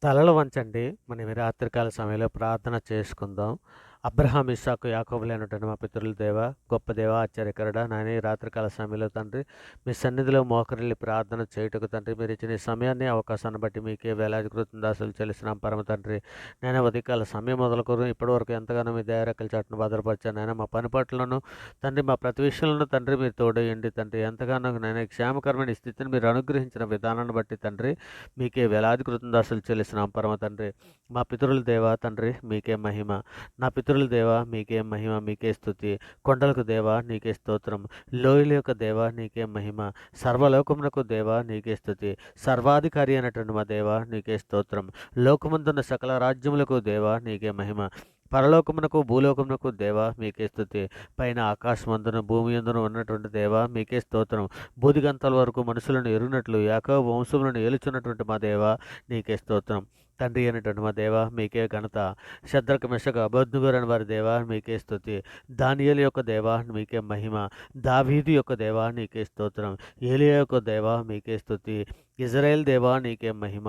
తలలు వంచండి. మనం ఈ రాత్రికాల సమయంలో ప్రార్థన చేసుకుందాం. అబ్రహాం, ఇస్సాకు, యాకోబులైనటువంటి మా పితరుల దేవ, గొప్ప దేవ, ఆశ్చర్యకరుడా, నాయన ఈ రాత్రికాల సమయంలో తండ్రి మీ సన్నిధిలో మోకరిల్లి ప్రార్థన చేయుటకు తండ్రి మీరు ఇచ్చిన ఈ సమయాన్ని, అవకాశాన్ని బట్టి మీకే వేలాది కృతజ్ఞతాస్తులు చెల్లిస్తున్నాం పరమ తండ్రి. నాయన ఉదయకాల సమయం మొదలుకొని ఇప్పటివరకు ఎంతగానో మీ దయారెక్కల చాటున భద్రపరిచాను నాయన. మా పని పట్లను తండ్రి, మా ప్రతి విషయంలోనూ తండ్రి మీరు తోడయ్యండి తండ్రి. ఎంతగానో నాయన క్షేమకరమైన ఈ స్థితిని మీరు అనుగ్రహించిన విధానాన్ని బట్టి తండ్రి మీకే వేలాది కృతజ్ఞతాస్తులు చెల్లిస్తున్నాం పరమ తండ్రి. మా పితరుల దేవ తండ్రి మీకే మహిమ. నా పితరుల దేవ మీకే మహిమ, మీకే స్తుతి. కొండలకు దేవ నీకే స్తోత్రం. లోయల యొక్క దేవ నీకే మహిమ. సర్వలోకమునకు దేవ నీకే స్తుతి. సర్వాధికారి అయినటువంటి మా దేవ నీకే స్తోత్రం. లోకమందున్న సకల రాజ్యములకు దేవ నీకే మహిమ. పరలోకమునకు భూలోకమునకు దేవ మీకే స్తుతి. పైన ఆకాశమందున భూమి యందున ఉన్నటువంటి దేవ మీకే స్తోత్రం. బూదిగంతల వరకు మనుషులను ఎరుగినట్లు యాకోబు వంశములను ఏలుచున్నటువంటి మా దేవ నీకే స్తోత్రం. తండ్రి అయినటువంటి మా దేవ మీకే ఘనత. శద్రకు మెషకు అబద్ధుగురని వారి దేవ మీకే స్తుతి. దానియేలు యొక్క దేవ మీకే మహిమ. దావీదు యొక్క దేవ నీకే స్తోత్రం. ఏలియా యొక్క దేవ మీకే స్తుతి. ఇజ్రాయేల్ దేవా నీకే మహిమ.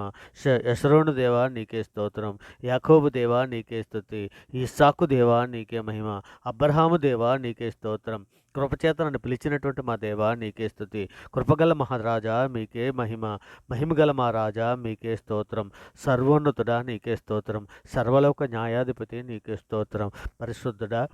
యెషరోను దేవా నీకే స్తోత్రం. యాకోబు దేవా నీకే స్తుతి. ఇస్సాకు దేవా నీకే మహిమ. అబ్రహాము దేవా నీకే స్తోత్రం. కృపచేత నన్ను పిలిచినటువంటి మా దేవా నీకే స్తుతి. కృపగల మహారాజా మీకే మహిమ. మహిమగల మా రాజా మీకే స్తోత్రం. సర్వోన్నతుడా నీకే స్తోత్రం. సర్వలోక న్యాయాధిపతి నీకే స్తోత్రం. పరిశుద్ధుడా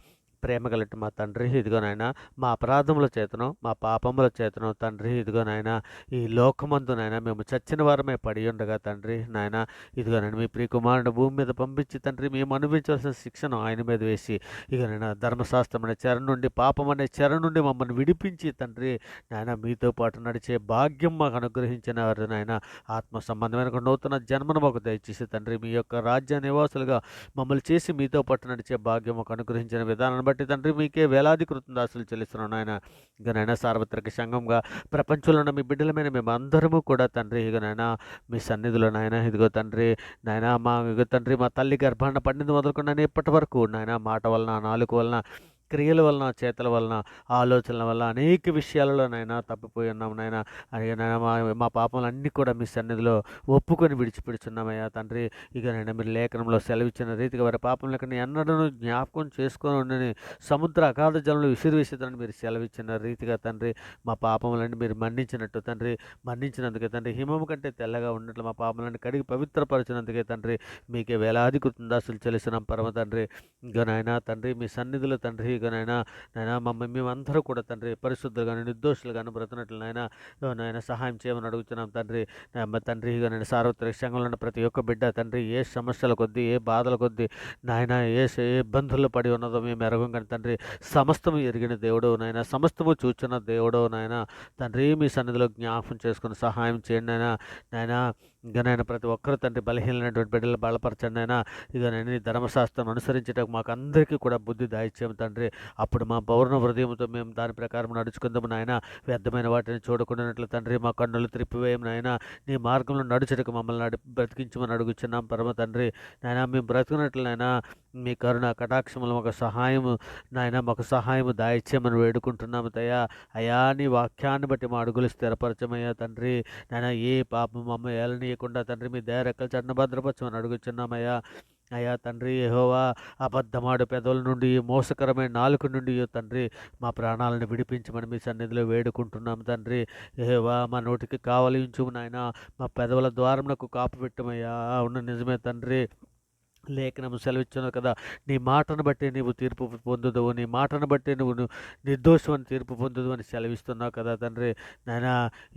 ప్రేమ గలటి మా తండ్రి, ఇదిగో నాయన మా అపరాధముల చేతను మా పాపముల చేతను తండ్రి, ఇదిగో నాయన ఈ లోకమందు నాయన మేము చచ్చిన వారమే పడి ఉండగా తండ్రి నాయన, ఇదిగో నాయన మీ ప్రియకుమారుని భూమి మీద పంపించి తండ్రి మేము అనుభవించాల్సిన శిక్షను ఆయన మీద వేసి ఇక నాయన ధర్మశాస్త్రం అనే చెర నుండి, పాపం అనే చెర నుండి మమ్మల్ని విడిపించి తండ్రి నాయన మీతో పాటు నడిచే భాగ్యం మాకు అనుగ్రహించిన వారు నాయన. ఆత్మ సంబంధమైన నూతన జన్మను మాకు దయచేసి తండ్రి మీ యొక్క రాజ్య నివాసులుగా మమ్మల్ని చేసి మీతో పాటు నడిచే భాగ్యం మాకు అనుగ్రహించిన విధానాన్ని బట్టి తండ్రి మీకే వేలాది కృతజ్ఞతాస్తులు చెల్లిస్తున్నాను నాయన. ఇక నాయన సార్వత్రిక సంఘంగా ప్రపంచంలో ఉన్న మీ బిడ్డలమైన మేము అందరము కూడా తండ్రి ఇక నాయన మీ సన్నిధిలో నాయన ఇదిగో తండ్రి నాయన మా ఇగో తండ్రి మా తల్లి గర్భాన పండింది మొదలుకున్నాను ఇప్పటి వరకు నాయన మాట వలన, నాలుక వలన, క్రియల వలన, చేతల వలన, ఆలోచనల వల్ల అనేక విషయాలలో నాయన తప్పిపోయి ఉన్నాము నాయన. అయ్యా నాయన మా పాపములన్నీ కూడా మీ సన్నిధిలో ఒప్పుకొని విడిచిపెడుచున్నామయ్యా తండ్రి. ఇక నాయన మీరు లేఖనంలో సెలవిచ్చిన రీతిగా వారి పాపం లెక్కని ఎన్నడూ జ్ఞాపకం చేసుకొని ఉండని సముద్ర అగాధ జలంలో విసిరివేసేదని మీరు సెలవిచ్చిన రీతిగా తండ్రి మా పాపములన్నీ మీరు మన్నించినట్టు తండ్రి, మన్నించినందుకే తండ్రి హిమము కంటే తెల్లగా ఉన్నట్లు మా పాపములన్నీ కడిగి పవిత్రపరిచినందుకే తండ్రి మీకే వేలాది కృతజ్ఞతాస్తులు చెల్లిస్తున్నాం పరమ తండ్రి. ఇక నాయన తండ్రి మీ సన్నిధిలో తండ్రి ఇక నాయన మమ్మల్ని మేమందరూ కూడా తండ్రి పరిశుద్ధులుగాను, నిర్దోషులుగాను బ్రతునట్లు నాయన సహాయం చేయమని అడుగుతున్నాం తండ్రి. తండ్రి ఇక నేను సార్వత్రిక సంఘంలో ఉన్న ప్రతి ఒక్క బిడ్డ తండ్రి ఏ సమస్యల కొద్దీ, ఏ బాధల కొద్దీ నాయన ఏ ఇబ్బందుల్లో పడి ఉన్నదో మేము ఎరగం కానీ తండ్రి సమస్తము ఎరిగిన దేవుడు నాయన, సమస్తము చూచిన దేవుడు నాయన తండ్రి మీ సన్నిధిలో జ్ఞాపకం చేసుకుని సహాయం చేయండి నాయన. ఇక నాయన ప్రతి ఒక్కరు తండ్రి బలహీనమైనటువంటి బిడ్డలు బలపరచండి నాయన. ఇక నేను ఈ ధర్మశాస్త్రం అనుసరించడానికి మాకు అందరికీ కూడా బుద్ధి దాయిచ్చాము తండ్రి. అప్పుడు మా పౌర్ణ హృదయంతో మేము దాని ప్రకారం నడుచుకుందాము నాయన. వ్యర్థమైన వాటిని చూడకుండానట్లు తండ్రి మా కన్నులు త్రిప్పివేయం నాయన. నీ మార్గంలో నడుచుటకు మమ్మల్ని బ్రతికించమని అడుగుచున్నాం పరమ తండ్రి నాయన. మేము బ్రతుకున్నట్లు నాయన మీ కరుణ కటాక్షములు మాకు సహాయము నాయన, మాకు సహాయము దాయిచ్చేయమని వేడుకుంటున్నాము తయ్యా. అయా నీ వాక్యాన్ని బట్టి మా అడుగులు స్థిరపరచమయ్యా తండ్రి నాయన. ఏ పాపం మమ్మ ఏలనీయకుండా తండ్రి మీ దయ రెక్కల చట్టన భద్రపరచమని అడుగుచున్నామయ్యా. అయ్యా తండ్రి యెహోవా అబద్ధమాడు పెదవుల నుండి, మోసకరమైన నాలుక నుండి తండ్రి మా ప్రాణాలను విడిపించమని మీ సన్నిధిలో వేడుకుంటున్నాం తండ్రి. యెహోవా మా నోటికి కావలి ఉంచుము నాయన. మా పెదవుల ద్వారమునకు కాపు పెట్టమయ్యా. అవును నిజమే తండ్రి, లేఖనము సెలవిచ్చును కదా, నీ మాటను బట్టి నీవు తీర్పు పొందుదువు, నీ మాటను బట్టి నువ్వు నిర్దోషం అని తీర్పు పొందుదు అని సెలవిస్తున్నావు కదా తండ్రి నాయన.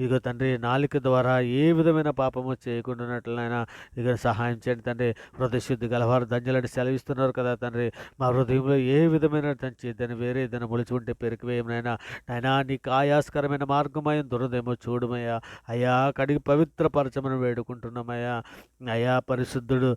ఇగో తండ్రి నాలుక ద్వారా ఏ విధమైన పాపము చేయకుండానట్లు నాయన ఇక సహాయం చేయండి తండ్రి. హృదయశుద్ధి గలవారు ధన్యులని సెలవిస్తున్నారు కదా తండ్రి. మా హృదయంలో ఏ విధమైన దాన్ని వేరే దాన్ని మొలిచి ఉంటే పెరికివేయమనైనా నాయనా. నీకు ఆయాస్కరమైన మార్గమయం దురదేమో చూడమయ్యా. అయ్యా కడిగి పవిత్రపరచమని వేడుకుంటున్నామయ్యా. అయ్యా పరిశుద్ధుడు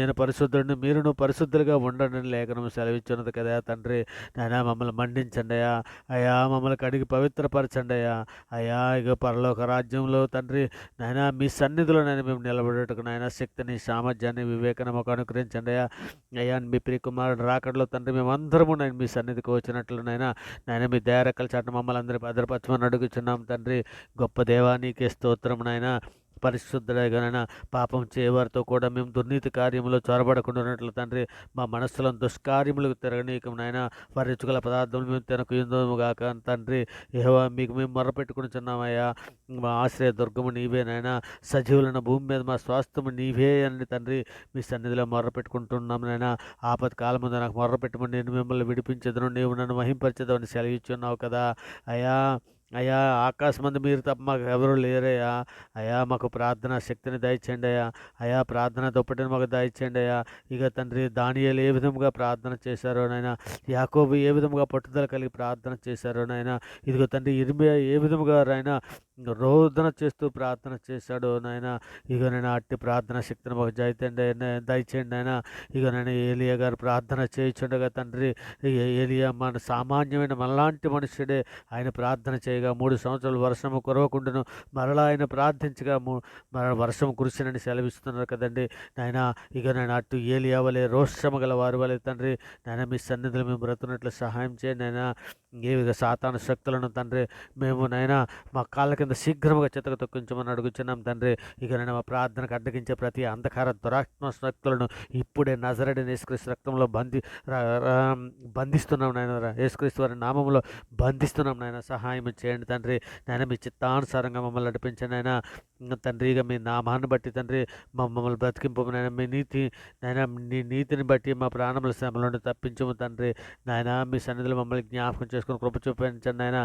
నేను పరిశుద్ధుడిని, మీరును పరిశుద్ధులుగా ఉండండి లేఖనం సెలవిచ్చినది కదా తండ్రి నాయనా. మమ్మల్ని మండించండి అయ్యా. అయ్యా మమ్మల్ని కడిగి పవిత్రపరచండి అయ్యా. అయ్యా ఇక పరలోక రాజ్యంలో తండ్రి నాయనా మీ సన్నిధిలో నేను మేము నిలబడేటకు నాయన శక్తిని, సామర్థ్యాన్ని, వివేకాన్ని మాకు అనుగ్రహించండి అయ్యా. అయ్యా మీ ప్రియకుమారుడు రాకడలో తండ్రి మేమందరము నేను మీ సన్నిధికి వచ్చినట్లు నాయన మీ దయారెక్కల చాటున మమ్మల్ని అందరి భద్రపరచమని అడుగుచున్నాం తండ్రి. గొప్ప దేవా నీకే స్తోత్రం నాయన. పరిశుద్ధుడైన పాపం చేయవారితో కూడా మేము దుర్నీతి కార్యములో చొరబడకుండా ఉన్నట్లు తండ్రి మా మనస్సులను దుష్కార్యములకు తిరగనీకం నాయన వారి రుచిగల పదార్థములు మేము తినకుందాము గాక తండ్రి యెహోవా మీకు మేము మొర్రపెట్టుకునిచున్నామయ్యా. మా ఆశ్రయ దుర్గము నీవే నాయన, సజీవులైన భూమి మీద మా స్వాస్థ్యము నీవే అని తండ్రి మీ సన్నిధిలో మొర్రపెట్టుకుంటున్నాం నాయన. ఆపద కాలముందు నాకు మొర్రపెట్టమని నేను మిమ్మల్ని విడిపించదును, నీవు నన్ను మహింపరచదవని సెలవిచ్చున్నావు కదా అయ్యా. అయ్యా ఆకాశమందు మీరు తప్ప మాకు ఎవరు లేరయ్యా. అయ్యా మాకు ప్రార్థనా శక్తిని దయచేయండి అయ్యా. అయ్యా ప్రార్థన దుప్పటిని మాకు దయచేయండి అయ్యా. ఇక తండ్రి దానియేలు ఏ విధముగా ప్రార్థన చేశారో నాయన, యాకోబు ఏ విధముగా పట్టుదల కలిగి ప్రార్థన చేశారో నాయన, ఇదిగో తండ్రి ఇర్మియా ఏ విధముగా నాయన రోదన చేస్తూ ప్రార్థన చేశాడో నాయన, ఇక నేను అట్టి ప్రార్థన శక్తిని మాకు దయచేయండి నాయన. ఇక నేను ఏలియా గారు ప్రార్థన చేయించుండగా తండ్రి, ఏలియా మన సామాన్యమైన మనలాంటి మనుషుడే, ఆయన ప్రార్థన చేయగా 3 సంవత్సరాలు వర్షము కురవకుండాను మరలా ఆయన ప్రార్థించగా వర్షం కురిసినని సెలవిస్తున్నారు కదండి నాయన. ఇక నేను అటు ఏలియా వలె రోషము గల వారి వలె తండ్రి నాయన మీ సన్నిధిలో మేము బ్రతున్నట్లు సహాయం చేయండి నాయన. ఏ విధ సాతాను శక్తులను తండ్రి మేము నాయన మా కాళ్ళ కింద శీఘ్రముగా చితక తొక్కించమని అడుగుచున్నాం తండ్రి. ఇక నేను మా ప్రార్థనకు అడ్డగించే ప్రతి అంధకార దురాత్మ శక్తులను ఇప్పుడే నజరేయుడైన యేసుక్రీస్తు రక్తంలో బంధిస్తున్నాం నాయన. యేసుక్రీస్తు వారి నామములో బంధిస్తున్నాం నాయన. సహాయం చేయండి తండ్రి నాయన. మీ చిత్తానుసారంగా మమ్మల్ని నడిపించండి నాయన తండ్రి. ఇక మీ నామాన్ని బట్టి తండ్రి మమ్మల్ని బ్రతికింపు నాయన. మీ నీతి నాయన, నీ నీతిని బట్టి మా ప్రాణముల శ్రమల నుండి తప్పించము తండ్రి నాయన. మీ సన్నిధిలో మమ్మల్ని జ్ఞాపకం చేసుకుని కృప చూపించండి నాయన.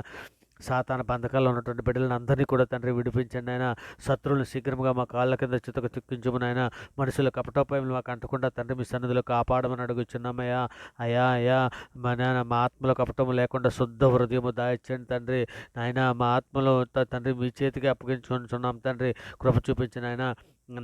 సాతాను బంధకాల్లో ఉన్నటువంటి బిడ్డలను అందరినీ కూడా తండ్రి విడిపించండి నాయన. శత్రువులను శీఘ్రంగా మా కాళ్ళ కింద చితక చిక్కించము నాయన. మనుషుల కపటోపాయములు మాకు అంటకుండా తండ్రి మీ సన్నిధిలో కాపాడమని అడుగుచున్నామయ్యా. అయ్యా అయ్యా మా నాయన మా ఆత్మలో కపటము లేకుండా శుద్ధ హృదయము దాయిచ్చండి తండ్రి నాయన. మా ఆత్మలో తండ్రి మీ చేతికి అప్పగించుకుంటున్నాం తండ్రి. కృప చూపించిన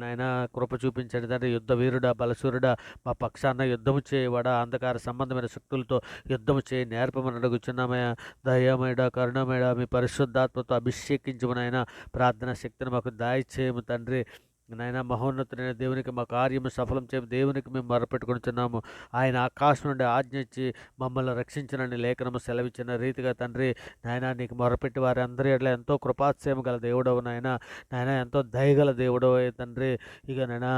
నాయన కృప చూపించండి తండ్రి. యుద్ధ వీరుడా, బలసూరుడా, మా పక్షాన యుద్ధము చేయవాడా, అంధకార సంబంధమైన శక్తులతో యుద్ధము చేయి నేర్పమని అడుగుచున్నామయ్యా. దయామేడా, కరుణమేడా, మీ పరిశుద్ధాత్మతో అభిషేకించమనైనా ప్రార్థన శక్తిని మాకు దయచేయము తండ్రి నాయన. మహోన్నతుడైన దేవునికి మా కార్యము సఫలం చేయము దేవునికి మేము మొరపెట్టుకుంటున్నాము. ఆయన ఆకాశం నుండి ఆజ్ఞ ఇచ్చి మమ్మల్ని రక్షించినని లేఖనము సెలవిచ్చిన రీతిగా తండ్రి నాయన నీకు మొరపెట్టి వారి అందరి ఎట్లా ఎంతో కృపాత్సయం గల దేవుడవు నాయన. నాయన ఎంతో దయగల దేవుడవు తండ్రి. ఇక నాయన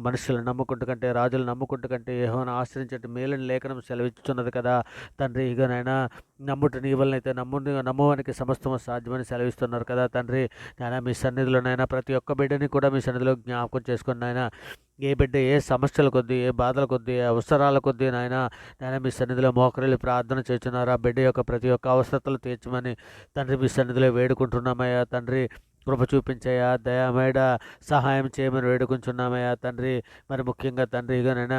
మనుషులను నమ్ముకుంటు కంటే, రాజులు నమ్ముకుంటు కంటే యెహోవాను ఆశ్రయించట్టు మేలని లేఖనం సెలవిచ్చుచున్నది కదా తండ్రి. ఇక నాయన నమ్ముట నీ వలనైతే నమ్మువానికి సమస్తము సాధ్యమని సెలవిస్తున్నారు కదా తండ్రి నాయన. మీ సన్నిధిలోనైనా ప్రతి ఒక్క బిడ్డని కూడా మీ సన్నిధిలో జ్ఞాపకం చేసుకుని నాయన. ఏ బిడ్డ ఏ సమస్యల కొద్దీ, ఏ బాధల కొద్దీ, ఏ అవసరాల కొద్దీ నాయన మీ సన్నిధిలో మోకరిల్లి ప్రార్థన చేస్తున్నారు. ఆ బిడ్డ యొక్క ప్రతి ఒక్క అవసరతలు తీర్చమని తండ్రి మీ సన్నిధిలో వేడుకుంటున్నామయ్యా తండ్రి. కృప చూపించయ్యా, దయామేడ సహాయం చేయమని వేడుకుంటున్నామయ్యా తండ్రి. మరి ముఖ్యంగా తండ్రి ఇగనైనా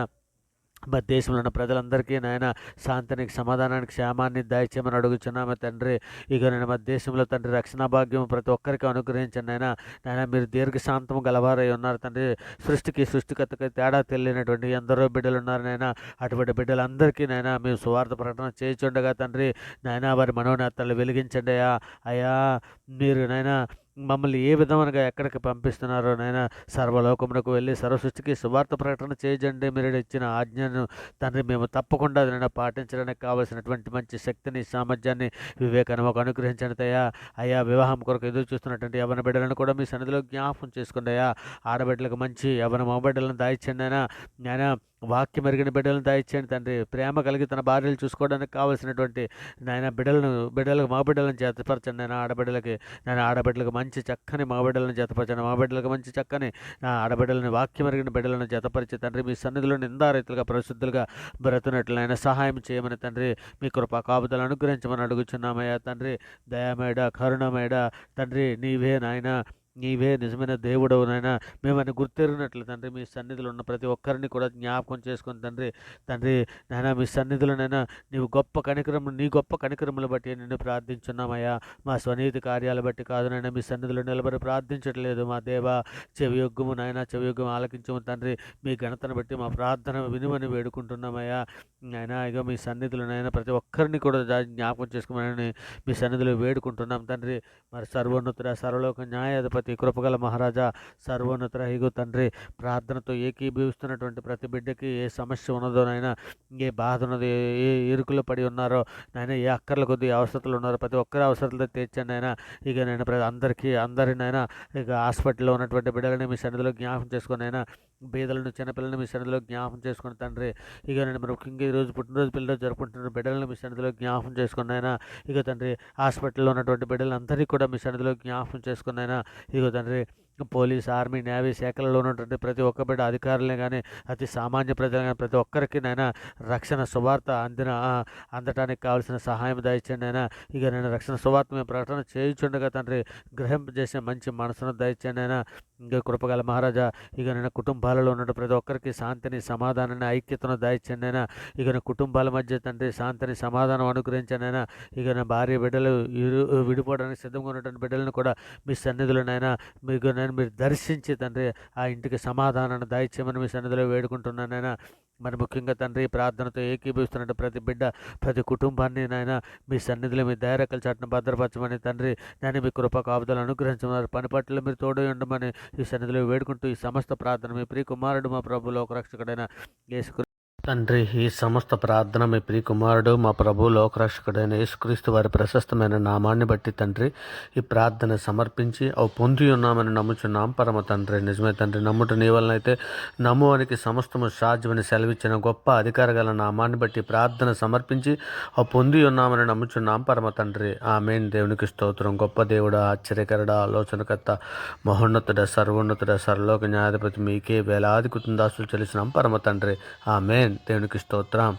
మా దేశంలో ఉన్న ప్రజలందరికీ నాయన శాంతినికి, సమాధానానికి, క్షేమాన్ని దయచేయమని అడుగుచున్నాము తండ్రి. ఇక నేను మా దేశంలో తండ్రి రక్షణ భాగ్యం ప్రతి ఒక్కరికి అనుగ్రహించండి నాయన. మీరు దీర్ఘశాంతము గలవారై ఉన్నారు తండ్రి. సృష్టికర్తకి తేడా తెలియనటువంటి ఎందరో బిడ్డలు ఉన్నారు నాయన. అటువంటి బిడ్డలందరికీ నాయన మేము సువార్త ప్రకటన చేయుచుండగా తండ్రి నాయన వారి మనోనేతలు వెలిగించండి అయ్యా. మీరు నాయన మమ్మల్ని ఏ విధముగా ఎక్కడికి పంపిస్తున్నారో నాయన, సర్వలోకమునకు వెళ్ళి సర్వసృష్టికి సువార్త ప్రకటన చేయజండి. మీరు ఇచ్చిన ఆజ్ఞను తండ్రి మేము తప్పకుండా నాయన పాటించడానికి కావలసినటువంటి మంచి శక్తిని, సామర్థ్యాన్ని, వివేకాన్ని మాకు అనుగ్రహించండి అయ్యా. వివాహం కొరకు ఎదురు చూస్తున్నటువంటి యవన బిడ్డలను కూడా మీ సన్నిధిలో జ్ఞాపకం చేసుకోండి అయ్యా. ఆడబిడ్డలకు మంచి యవన మగబిడ్డలను దాయిచ్చండి నాయన. వాక్యం మెరిగిన బిడ్డలను దయచేయండి తండ్రి. ప్రేమ కలిగి తన భార్యలు చూసుకోవడానికి కావలసినటువంటి నాయన బిడ్డలకు మగబిడ్డలను జతపరచండి నాయన. ఆడబిడ్డలకు మంచి చక్కని మగబిడ్డలను జతపరచండి. మగబిడ్డలకు మంచి చక్కని ఆడబిడ్డలను, వాక్యం మెరిగిన బిడ్డలను జతపరిచి తండ్రి మీ సన్నిధిలో నిందారైతులుగా, పరిశుద్ధులుగా బ్రతున్నట్లు ఆయన సహాయం చేయమని తండ్రి మీ కృపా కాపుదలు అనుగ్రహించమని అడుగుచున్నామయ్యా తండ్రి. దయామేడ, కరుణమేడ తండ్రి నీవే నాయన, నీవే నిజమైన దేవుడవు నాయన. మేమని గుర్తెరిగినట్లు తండ్రి మీ సన్నిధిలో ఉన్న ప్రతి ఒక్కరిని కూడా జ్ఞాపకం చేసుకుని తండ్రి నాయన మీ సన్నిధిలోనైనా నీ గొప్ప కనికరములు బట్టి నిన్ను ప్రార్థించున్నామయ్యా. మా స్వనీతి కార్యాలు బట్టి కాదు నాయన, మీ సన్నిధిలో నిలబడి ప్రార్థించట్లేదు మా దేవా. చెవియొగ్గుము నాయన, చెవియొగ్గుము ఆలకించము తండ్రి. మీ ఘనతను బట్టి మా ప్రార్థన వినుమని వేడుకుంటున్నామయ్యా నాయన. ఇక మీ సన్నిధిలోనైనా ప్రతి ఒక్కరిని కూడా జ్ఞాపకం చేసుకోమని మీ సన్నిధిలో వేడుకుంటున్నాం తండ్రి. మరి సర్వోన్నతుడ, సర్వలోక న్యాయాధిపతి అధిపతి కృపగల మహారాజా సర్వోన్నత ఇగో తండ్రి ప్రార్థనతో ఏకీభవిస్తున్నటువంటి ప్రతి బిడ్డకి ఏ సమస్య ఉన్నదోనైనా, ఏ బాధ ఉన్నదో, ఏ ఇరుకులో పడి ఉన్నారో నాయన, ఏ అక్కర్ల కొద్ది అవసరతలు ఉన్నారో ప్రతి ఒక్కరి అవసరతలు తీర్చండి ఆయన. ఇక నేను అందరినైనా ఇక హాస్పిటల్లో ఉన్నటువంటి బిడ్డలని మీ సన్నిధిలో జ్ఞాపకం చేసుకొని అయినా, బీదలను చిన్నపిల్లల్ని మీ సన్నిధిలో జ్ఞాపకం చేసుకుని తండ్రి. ఇక నేను ముఖ్యంగా ఈరోజు పుట్టినరోజు పిల్లలు జరుపుకుంటున్న బిడ్డలను మీ సన్నిధిలో జ్ఞాపకం చేసుకుని అయినా, ఇక తండ్రి హాస్పిటల్లో ఉన్నటువంటి బిడ్డలందరికీ కూడా మీ సన్నిధిలో జ్ఞాపకం చేసుకుని అయినా, ఇక తండ్రి పోలీస్, ఆర్మీ, నేవీ శాఖలలో ఉన్నటువంటి ప్రతి ఒక్క బిడ్డ అధికారులే కానీ అతి సామాన్య ప్రజలు కానీ ప్రతి ఒక్కరికి నైనా రక్షణ సువార్త అందటానికి కావాల్సిన సహాయం దయచేయండి అయినా. ఇక నేను రక్షణ సువార్త మేము ప్రకటన చేయించుండగా తండ్రి గ్రహింపజేసే మంచి మనసును దయచేయండి అయినా. ఇంకా కృపగల మహారాజా ఇక నేను కుటుంబాలలో ఉన్న ప్రతి ఒక్కరికి శాంతిని, సమాధానాన్ని, ఐక్యతను దయచేయండి అయినా. ఇక నా కుటుంబాల మధ్య తండ్రి శాంతిని, సమాధానం అనుగ్రహించండి అయినా. ఇక నా భార్య బిడ్డలు విడిపోవడానికి సిద్ధంగా ఉన్నటువంటి బిడ్డలను కూడా మీ సన్నిధిలోనైనా మీకు మీరు దర్శించి తండ్రి ఆ ఇంటికి సమాధానాన్ని దయచేయమని మీ సన్నిధిలో వేడుకుంటున్నానైనా. మరి ముఖ్యంగా తండ్రి ప్రార్థనతో ఏకీభవిస్తున్నట్టు ప్రతి బిడ్డ, ప్రతి కుటుంబాన్ని నాయన మీ సన్నిధిలో మీ దయరెక్కల చాటును భద్రపరచమని తండ్రి, నేను మీ కృప కాపుదలు అనుగ్రహించమన్నారు. పని పట్ల మీరు తోడై ఉండమని ఈ సన్నిధిలో వేడుకుంటూ ఈ సమస్త ప్రార్థన మీ ప్రియ కుమారుడు మా ప్రభు లోకరక్షకుడైన యేసు తండ్రి, ఈ సమస్త ప్రార్థన మీ ప్రియ కుమారుడు మా ప్రభు లోకరక్షకుడైన యేసుక్రీస్తు వారి ప్రశస్తమైన నామాన్ని బట్టి తండ్రి ఈ ప్రార్థన సమర్పించి అవి పొంది ఉన్నామని నమ్ముచున్నాం పరమ తండ్రి. నిజమే తండ్రి, నమ్ముట నీ వలనైతే నమ్మువానికి సమస్తము సాధ్యమని సెలవిచ్చిన గొప్ప అధికార గల నామాన్ని బట్టి ప్రార్థన సమర్పించి అవి పొంది ఉన్నామని నమ్ముచున్నాం పరమ తండ్రి. ఆమేన్. దేవునికి స్తోత్రం. గొప్ప దేవుడా, ఆశ్చర్యకరుడ, ఆలోచనకర్త, మహోన్నతుడ, సర్వోన్నతుడ, సర్వలోక న్యాయాధిపతి మీకే వేలాది కుటుంబాసులు చెల్లిసినాం పరమ తండ్రి. ఆమేన్. దేవునికి స్తోత్రం.